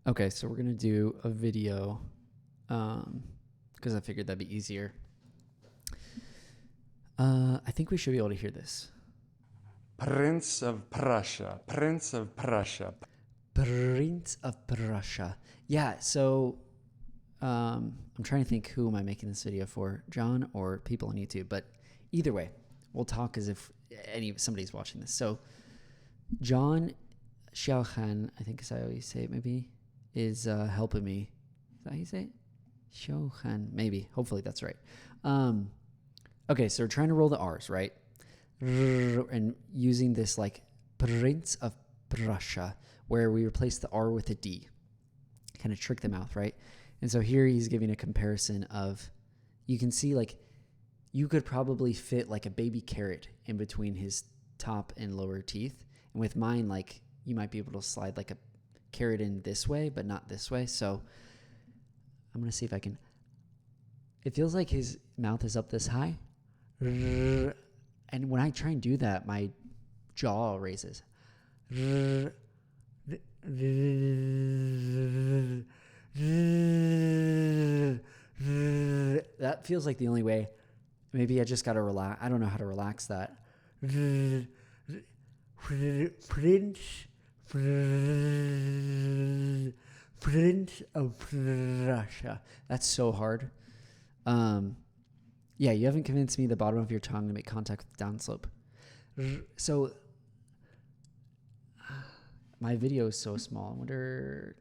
Okay, so we're gonna do a video because I figured that'd be easier. I think we should be able to hear this. Prince of Prussia, Prince of Prussia. Prince of Prussia. Yeah, so I'm trying to think who am I making this video for, John or people on YouTube. But either way, we'll talk as if somebody's watching this. So John Xiaohan, I think is how you say it maybe, is helping me. Is that how you say it? Xiaohan, maybe. Hopefully that's right. Okay, so we're trying to roll the R's, right? And using this like Prince of Prussia, where we replace the R with a D, kind of trick the mouth, right? And so here he's giving a comparison of, you can see like you could probably fit like a baby carrot in between his top and lower teeth. And with mine, like you might be able to slide like a carrot in this way, but not this way. So I'm going to see if I can. It feels like his mouth is up this high. And when I try and do that, my jaw raises. That feels like the only way. Maybe I just got to relax. I don't know how to relax that. Prince of Prussia. That's so hard. Yeah, you haven't convinced me the bottom of your tongue to make contact with the downslope. So my video is so small. I wonder,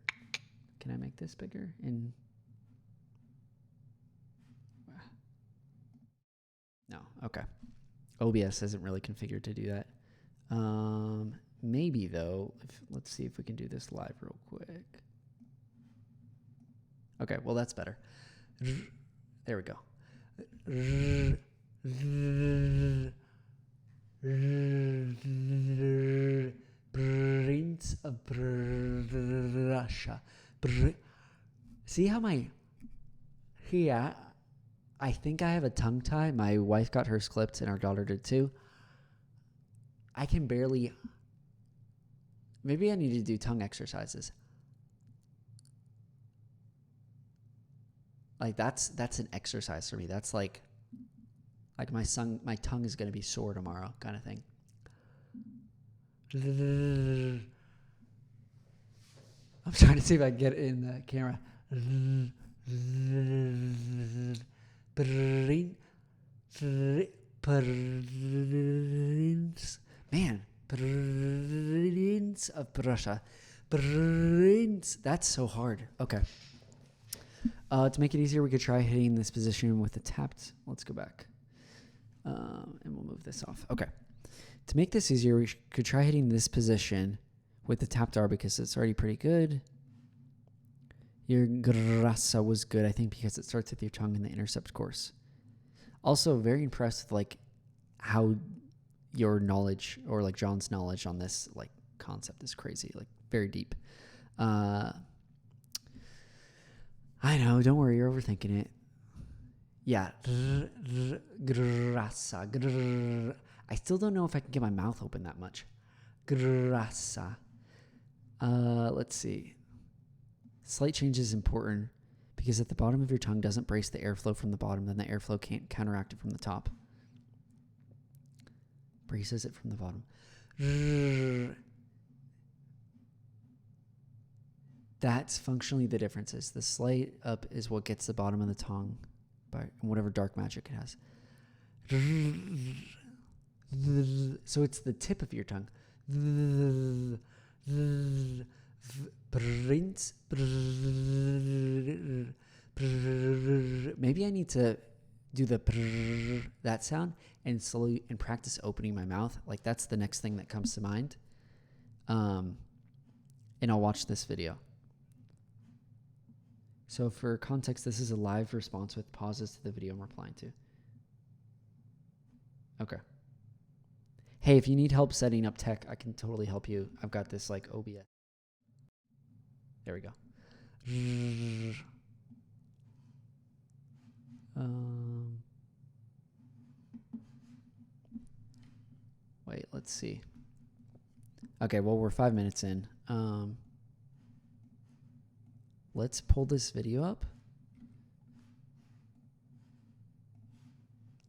can I make this bigger? No, okay. OBS isn't really configured to do that. Maybe though, let's see if we can do this live real quick. Okay, well that's better. There we go. Prince of Prussia. See how my here? I think I have a tongue tie. My wife got hers clipped, and our daughter did too. I can barely. Maybe I need to do tongue exercises. Like that's an exercise for me. That's like my tongue is gonna be sore tomorrow, kind of thing. I'm trying to see if I can get it in the camera. Man, Prince of Prussia. Prince. That's so hard. Okay. To make it easier, we could try hitting this position with the tapped. Let's go back. And we'll move this off. Okay. To make this easier, we could try hitting this position with the tapped R because it's already pretty good. Your grassa was good, I think, because it starts with your tongue in the intercept course. Also, very impressed with like how your knowledge or like John's knowledge on this like concept is crazy, like very deep. I know, don't worry, you're overthinking it. Yeah, grassa. I still don't know if I can get my mouth open that much. Grassa. Let's see. Slight change is important because if the bottom of your tongue doesn't brace the airflow from the bottom, then the airflow can't counteract it from the top. Braces it from the bottom. That's functionally the differences. The slight up is what gets the bottom of the tongue by whatever dark magic it has. So it's the tip of your tongue. Prince. Maybe I need to do that sound and slowly and practice opening my mouth. Like that's the next thing that comes to mind. And I'll watch this video. So for context, this is a live response with pauses to the video I'm replying to. Okay. Hey, if you need help setting up tech, I can totally help you. I've got this like OBS. There we go. Wait, let's see. Okay, well, we're 5 minutes in. let's pull this video up.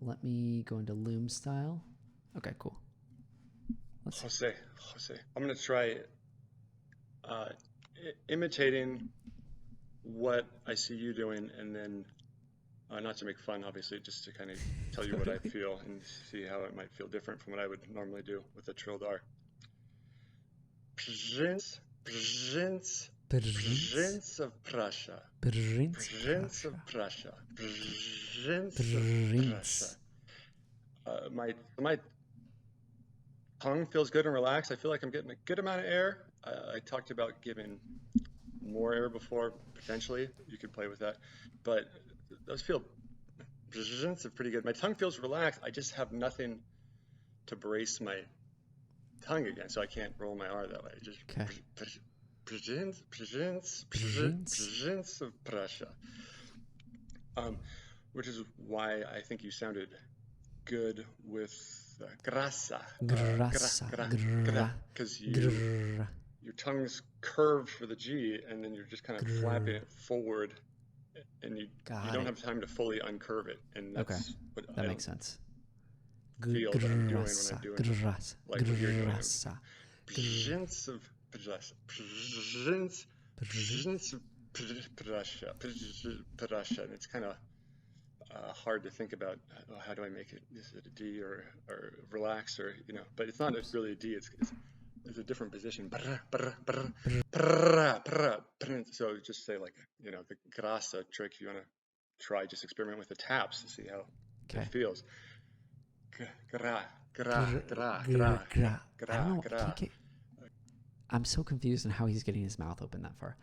Let me go into Loom style. Okay, cool. Let's see. Jose, I'm gonna try imitating what I see you doing, and then not to make fun, obviously, just to kind of tell you what I feel and see how it might feel different from what I would normally do with a trilled R. Prince of Prussia. Prince of Prussia. Prince of Prussia. My tongue feels good and relaxed. I feel like I'm getting a good amount of air. I talked about giving more air before, potentially. You could play with that. But those feel pretty good. My tongue feels relaxed. I just have nothing to brace my tongue again, so I can't roll my R that way. Just Prince of Prussia. Which is why I think you sounded good with grassa. Because your tongue's curved for the G, and then you're just kind of flapping it forward, and you don't have time to fully uncurve it. And that's what that makes sense. Feel that I'm doing when I'm doing it, like what you're doing. Prince of Prussia. Prince of Prussia. And it's kind of hard to think about how do I make it. Is it a D or relax, or but it's not really a D. It's a different position. So just say like the grassa trick. If you want to try, just experiment with the taps to see how it feels. I'm so confused on how he's getting his mouth open that far.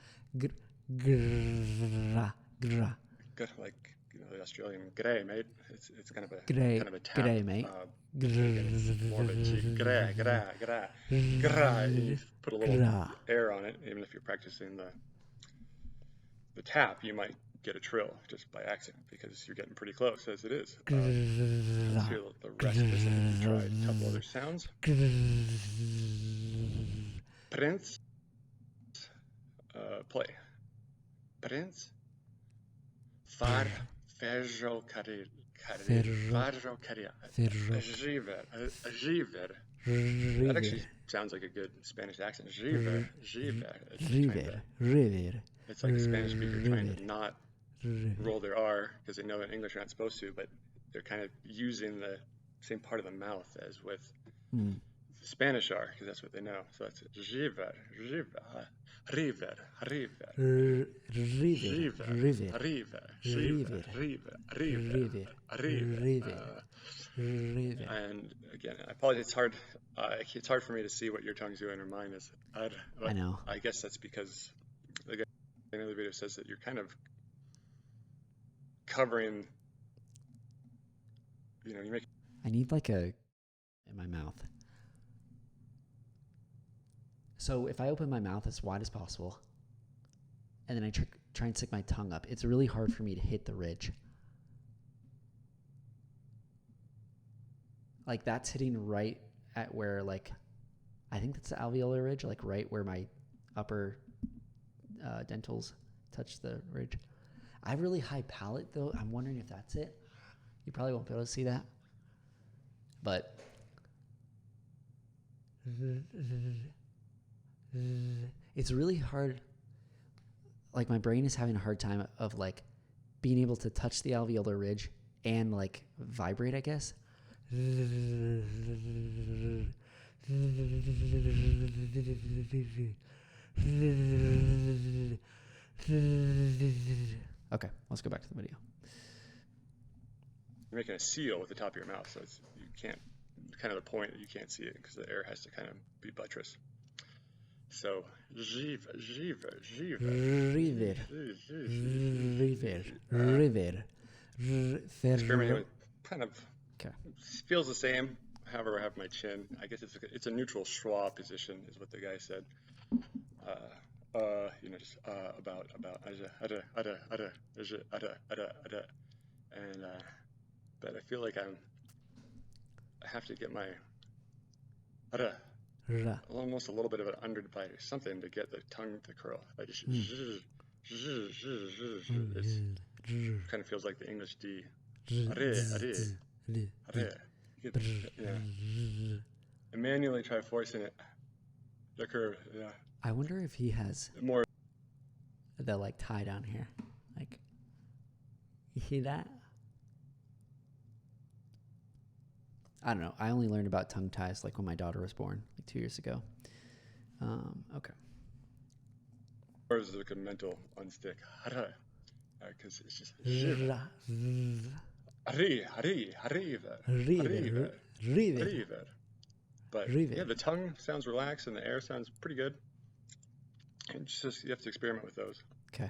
Like the Australian g'day, mate. It's kind of a tap. G'day, mate. More of a G. Gra. You put a little air on it. Even if you're practicing the tap, you might get a trill just by accident because you're getting pretty close as it is. Let's hear the rest of this and try a couple other sounds. Prince. Play. Prince. Ferro carril. River. That actually sounds like a good Spanish accent. River. It's like a Spanish speaker trying to not roll their R because they know in English they're not supposed to, but they're kind of using the same part of the mouth as with the Spanish R because that's what they know. So it's river. And again, I apologize. It's hard. It's hard for me to see what your tongue's doing or mine is. I know. I guess that's because the guy in the other video says that you're kind of covering. You make. I need like a in my mouth. So if I open my mouth as wide as possible, and then I try and stick my tongue up, it's really hard for me to hit the ridge. Like that's hitting right at where I think that's the alveolar ridge, like right where my upper dentals touch the ridge. I have really high palate though. I'm wondering if that's it. You probably won't be able to see that. But it's really hard. Like my brain is having a hard time of being able to touch the alveolar ridge and vibrate, I guess. Okay, let's go back to the video. You're making a seal with the top of your mouth, so you can't, kind of the point that you can't see it because the air has to kind of be buttress. So, river. Experimenting with kind of feels the same. However, I have my chin. I guess it's a neutral schwa position, is what the guy said. Just about and but I feel like I have to get my almost a little bit of an underbite or something to get the tongue to curl. I just It kind of feels like the English D. Yeah. And manually try forcing it. The curve, yeah. I wonder if he has More. the like tie down here. Like, you see that? I don't know. I only learned about tongue ties like when my daughter was born, like 2 years ago. Okay. Or is it like a mental unstick? Because it's just. River. But yeah, the tongue sounds relaxed and the air sounds pretty good. And just you have to experiment with those. Okay.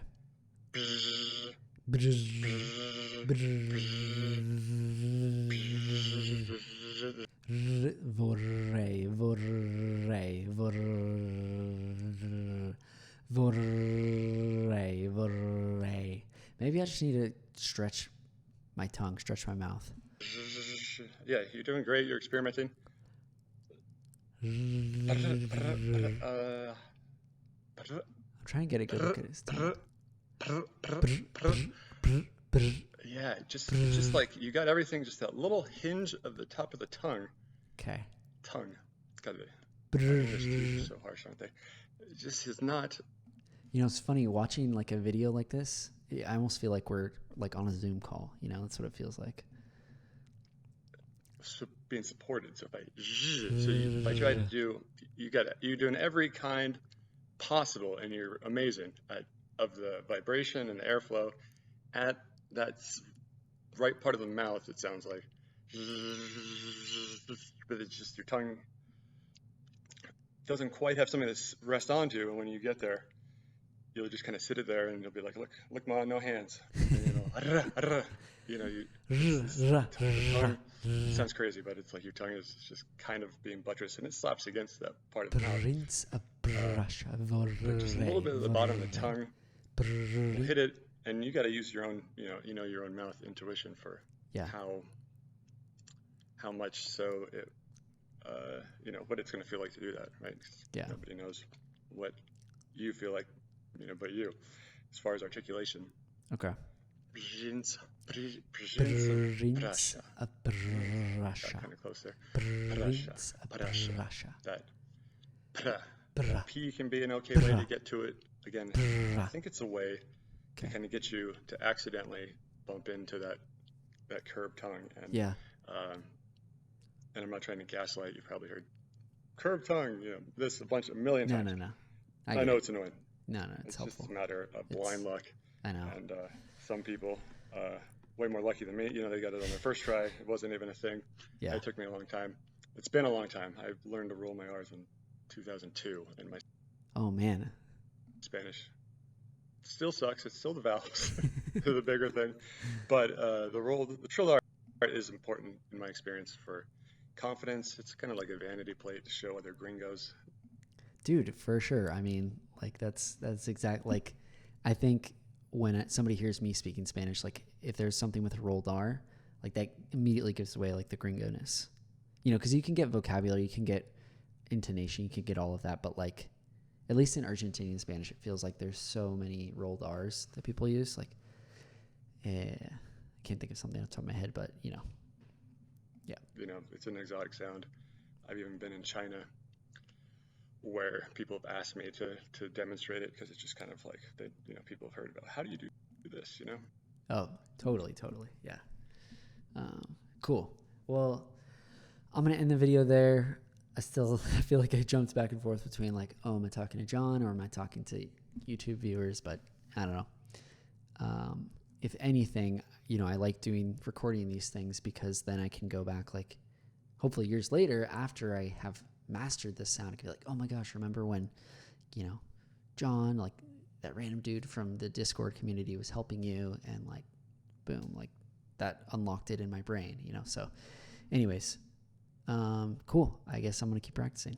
Vorrei. Maybe I just need to stretch my tongue, stretch my mouth. Yeah, you're doing great. You're experimenting. I'm trying to get a good look at his tongue. Yeah, just like you got everything, just that little hinge of the top of the tongue. Okay. Tongue. It's got to be. English T's are so harsh, aren't they? It just is not. You know, it's funny watching like a video like this. I almost feel like we're like on a Zoom call. You know, that's what it feels like. Being supported. So if I try to do, you're doing every kind possible, and you're amazing of the vibration and the airflow at that right part of the mouth. It sounds like, but it's just your tongue doesn't quite have something to rest onto, and when you get there, you'll just kind of sit it there, and you'll be like, look, Ma, no hands. And, it sounds crazy, but it's like your tongue is just kind of being buttressed, and it slaps against that part of the mouth. But just a little bit at the bottom of the tongue, hit it, and you got to use your own, your own mouth intuition for how much so it, what it's going to feel like to do that, right? Yeah. Nobody knows what you feel like, but you, as far as articulation. Okay. Prince of Prussia. Kind of close there. Prince of Prussia. That P can be an okay way to get to it. Again, I think it's a way to kind of get you to accidentally bump into that curved tongue. And, and I'm not trying to gaslight. You've probably heard curved tongue, this a million times. No. I know it's annoying. No, it's helpful. It's just a matter of blind luck. I know. And some people, way more lucky than me, they got it on their first try. It wasn't even a thing. Yeah. It took me a long time. It's been a long time. I learned to roll my R's in 2002, and my Spanish still sucks. It's still the vowels, they're the bigger thing. But the trill R is important in my experience for confidence. It's kind of like a vanity plate to show other gringos. Dude, for sure. I mean, like that's exact. Like, I think when somebody hears me speaking Spanish, like if there's something with a rolled R, like that immediately gives away like the gringo-ness, because you can get vocabulary, you can get intonation, you can get all of that, but like at least in Argentinian Spanish, it feels like there's so many rolled R's that people use. Like, I can't think of something off the top of my head, but yeah. It's an exotic sound. I've even been in China where people have asked me to demonstrate it, because it's just kind of like people have heard about, how do you do this, Oh, totally. Yeah. Cool. Well, I'm going to end the video there. I feel like I jumped back and forth between like, oh, am I talking to John or am I talking to YouTube viewers? But I don't know. If anything, I like recording these things, because then I can go back, like, hopefully years later after I have mastered this sound, I can be like, oh my gosh, remember when, John, like that random dude from the Discord community, was helping you, and like, boom, like that unlocked it in my brain, So anyways, cool. I guess I'm going to keep practicing.